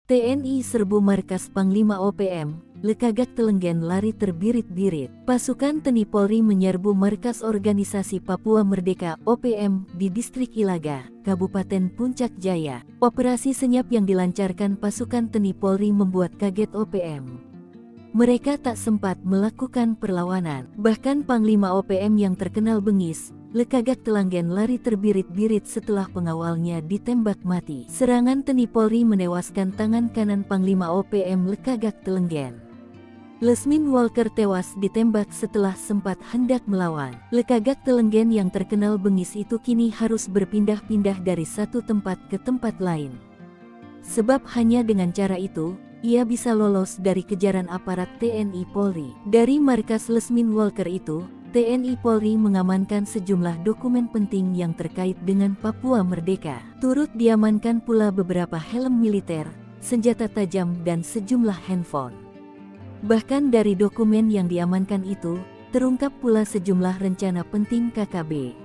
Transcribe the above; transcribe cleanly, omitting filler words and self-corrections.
TNI serbu markas Panglima OPM, Lekagak Telenggen lari terbirit-birit. Pasukan TNI Polri menyerbu markas Organisasi Papua Merdeka (OPM) di Distrik Ilaga, Kabupaten Puncak Jaya. Operasi senyap yang dilancarkan pasukan TNI Polri membuat kaget OPM. Mereka tak sempat melakukan perlawanan. Bahkan Panglima OPM yang terkenal bengis, Lekagak Telenggen lari terbirit-birit setelah pengawalnya ditembak mati. Serangan TNI Polri menewaskan tangan kanan Panglima OPM Lekagak Telenggen. Lesmin Walker tewas ditembak setelah sempat hendak melawan. Lekagak Telenggen yang terkenal bengis itu kini harus berpindah-pindah dari satu tempat ke tempat lain. Sebab hanya dengan cara itu, ia bisa lolos dari kejaran aparat TNI Polri. Dari markas Lesmin Walker itu, TNI Polri mengamankan sejumlah dokumen penting yang terkait dengan Papua Merdeka. Turut diamankan pula beberapa helm militer, senjata tajam dan sejumlah handphone. Bahkan dari dokumen yang diamankan itu, terungkap pula sejumlah rencana penting KKB.